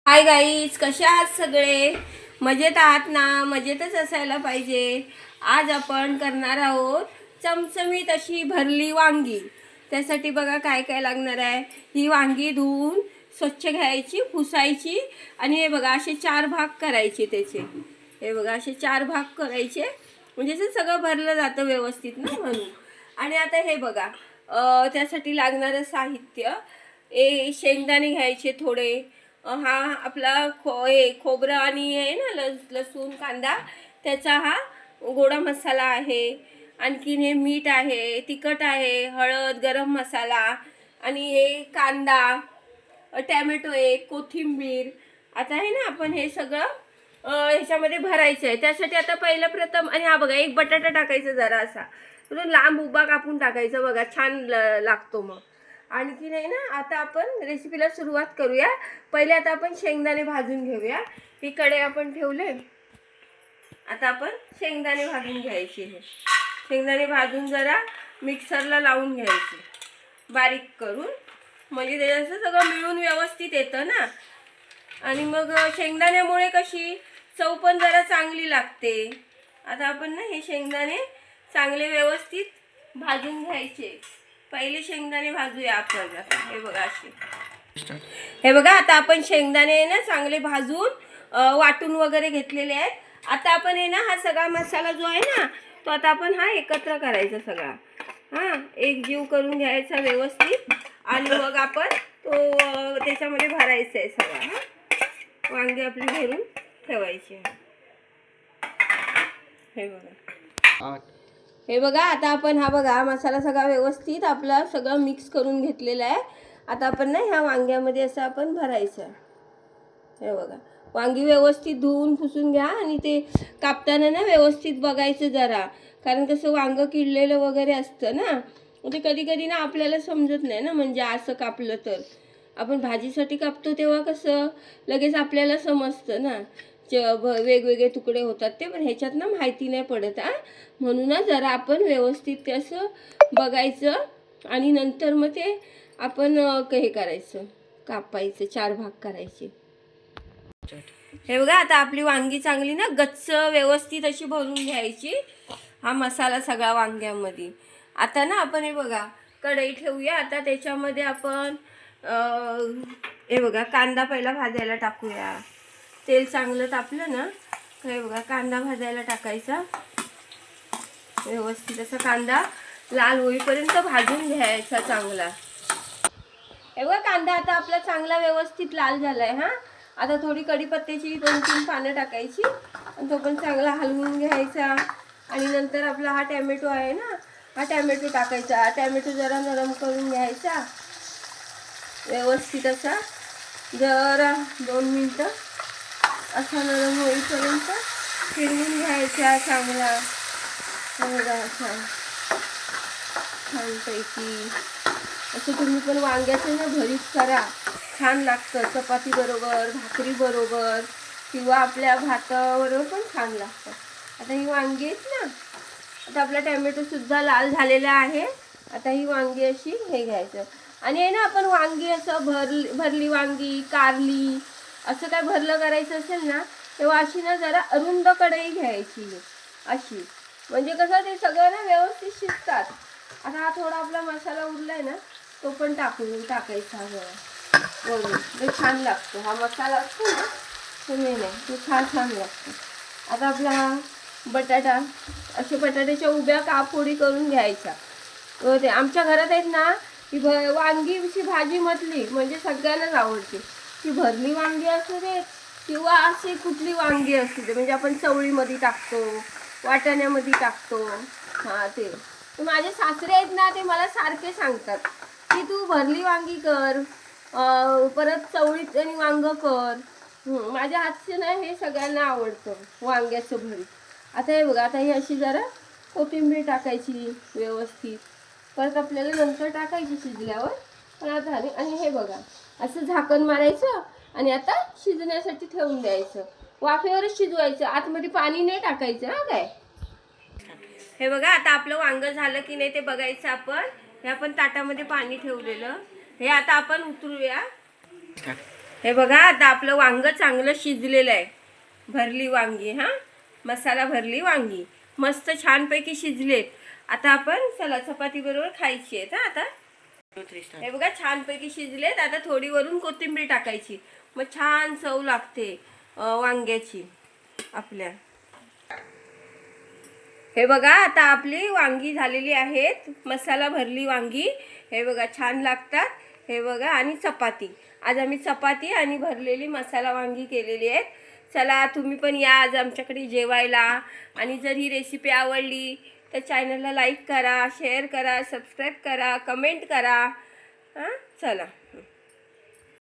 Hi guys, कशा आहात सगळे? मजेत आहात ना? मजेतच असायला पाहिजे. आज आपण करणार आहोत चमचमीत अशी भरली वांगी. त्यासाठी बघा काय काय लागणार आहे. ही वांगी धुवून स्वच्छ घ्यायची, पुसायची आणि हे बघा असे 4 भाग करायचे त्याचे. हे बघा असे 4 भाग करायचे म्हणजे ते सगळं भरलं जातं व्यवस्थित ना म्हणून. आणि आता हे बघा त्यासाठी लागणारं साहित्य. शेंगदाणे घ्यायचे थोडे. हा आपला खोबरं आणि आहे ना लसूण कांदा, त्याचा हा गोडा मसाला आहे. आणखीन हे मीठ आहे, तिखट आहे, हळद, गरम मसाला आणि हे कांदा, टॅमॅटो एक, कोथिंबीर. आता आहे ना आपण हे सगळं ह्याच्यामध्ये भरायचं आहे. त्यासाठी आता पहिलं प्रथम आणि हा बघा एक बटाटा टाकायचा जरा असा लांब उभा कापून टाकायचा बघा, छान लागतो मग. आणखी नाही ना, आता आपण रेसिपीला सुरुवात करूया. पहिले आता आपण शेंगदाणे भाजून घेऊया. ही कढई आपण ठेवले. आता आपण शेंगदाणे भाजून घ्यायचे. हे शेंगदाणे भाजून जरा मिक्सरला लावून घ्यायचे बारीक करून, म्हणजे त्याचं सगळं मिळून व्यवस्थित येतं ना. आणि मग शेंगदाण्यामुळे कशी चव पण जरा चांगली लागते. आता आपण ना हे शेंगदाणे चांगले व्यवस्थित भाजून घ्यायचे. पहिले शेंगदाणे भाजूया आपण. हे बघा असे, हे बघा आता आपण शेंगदाणे ना चांगले भाजून वाटून वगैरे घेतलेले आहेत. आता आपण आहे ना हा सगळा मसाला जो आहे ना तो आता आपण हा एकत्र करायचा सगळा. एक जीव करून घ्यायचा व्यवस्थित आणि मग आपण तो त्याच्यामध्ये भरायचा आहे सगळा. वांगे आपली भरून ठेवायचे. हे बघा आता आपण हा बघा मसाला सगळा व्यवस्थित आपला सगळं मिक्स करून घेतलेला आहे. आता आपण ना ह्या वांग्यामध्ये असं आपण भरायचं. हे बघा वांगी व्यवस्थित धुवून पुसून घ्या आणि ते कापताना ना व्यवस्थित बघायचं जरा, कारण कसं वांगं किडलेलं वगैरे असतं ना. म्हणजे कधी कधी ना आपल्याला समजत नाही ना, म्हणजे असं कापलं तर. आपण भाजीसाठी कापतो तेव्हा कसं लगेच आपल्याला समजतं ना, वेगवेगळे तुकडे होतात ते, पण ह्याच्यात ना माहिती नाही पडत. म्हणूनच जरा आपण व्यवस्थित ते असं बघायचं आणि नंतर मग ते आपण हे करायचं, कापायचं, 4 भाग करायचे. हे बघा आता आपली वांगी चांगली ना गच्च व्यवस्थित अशी भरून घ्यायची, हा मसाला सगळा वांग्यामध्ये. आता ना आपण हे बघा कढई ठेवूया. आता त्याच्यामध्ये आपण हे बघा कांदा पहिला भाजायला टाकूया. तेल चांगलं तापलं ना, हे बघा कांदा भाजायला टाकायचा. व्यवस्थित असा कांदा लाल होईपर्यंत भाजून घ्यायचा चांगला. हे बघा कांदा आता आपला चांगला व्यवस्थित लाल झालाय. आता थोडी कढीपत्त्याची 2-3 पानं टाकायची आणि तो पण चांगला हलवून घ्यायचा. आणि नंतर आपला हा टॅमॅटो आहे ना, हा टॅमॅटो टाकायचा. टॅमॅटो जरा नरम करून घ्यायचा व्यवस्थित असा, जरा 2 मिनटं असा नरम होईपर्यंत फिरवून घ्यायचा चांगला. छानपैकी असं तुम्ही पण वांग्याचं ना भरीत करा, छान लागतं. चपाती बरोबर, भाकरी बरोबर किंवा आपल्या भाताबरोबर पण छान लागतं. आता ही वांगी आहेत ना, आता आपला टॅमॅटो सुद्धा लाल झालेला आहे. आता ही वांगी अशी हे घ्यायचं आणि आहे ना आपण वांगी असं भरली वांगी, कारली असं काय भरलं करायचं असेल ना, तेव्हा अशी ना जरा अरुंद कढई घ्यायची अशी, म्हणजे कसं ते सगळं ना व्यवस्थित शिजतात. आता हा थोडा आपला मसाला उरलाय ना, तो पण टाकायचा वरून. ते छान लागतो. हा मसाला असतो ना तो मेन आहे, तो छान लागतो. आता आपला हा बटाटा, असे बटाट्याच्या उभ्या कापोडी करून घ्यायच्या. ते आमच्या घरात आहेत ना, ही वांगीची भाजी म्हटली म्हणजे सगळ्यांनाच आवडते. ती भरली वांगी असू दे किंवा अशी कुठली वांगी असू दे, म्हणजे आपण चवळीमध्ये टाकतो, वाटाण्यामध्ये टाकतो. ते माझे सासरे आहेत ना, ते मला सारखे सांगतात की तू भरली वांगी कर, परत चवळीत आणि वांग कर. माझ्या हातचे ना हे सगळ्यांना आवडतं वांग्याचं भरीत. आता हे बघा, आता ही अशी जरा कोथिंबीर टाकायची व्यवस्थित, परत आपल्याला नंतर टाकायची शिजल्यावर. पण आता आणि हे बघा असं झाकण मारायचं आणि आता शिजण्यासाठी ठेवून द्यायचं. वाफेवरच शिजवायचं, आतमध्ये पाणी नाही टाकायचं. काय हे बघा आता आपलं वांग झालं की नाही ते बघायचं आपण. हे आपण ताटामध्ये पाणी ठेवलेलं, हे आता आपण उतरूया. हे बघा आता आपलं वांग चांगलं शिजलेलं आहे. भरली वांगी, हां मसाला भरली वांगी मस्त छानपैकी शिजलेत. आता आपण चला चपाती बरोबर खायची आहेत. आता हे बघा छानपैकी शिजलेत. आता थोडी वरून कोथिंबीर टाकायची, मग छान चव लागते वांग्याची आपल्या. हे बघा आता आपली वांगी झालेली आहेत, मसाला भरली वांगी. हे बघा छान लागतात. हे बघा आणि चपाती, आज आम्ही चपाती आणि भरलेली मसाला वांगी केलेली आहेत. चला तुम्ही पण या आज आमच्याकडे जेवायला. आणि जर ही रेसिपी आवडली तर चॅनलला लाईक करा, शेअर करा, सबस्क्राईब करा, कमेंट करा. हां चला.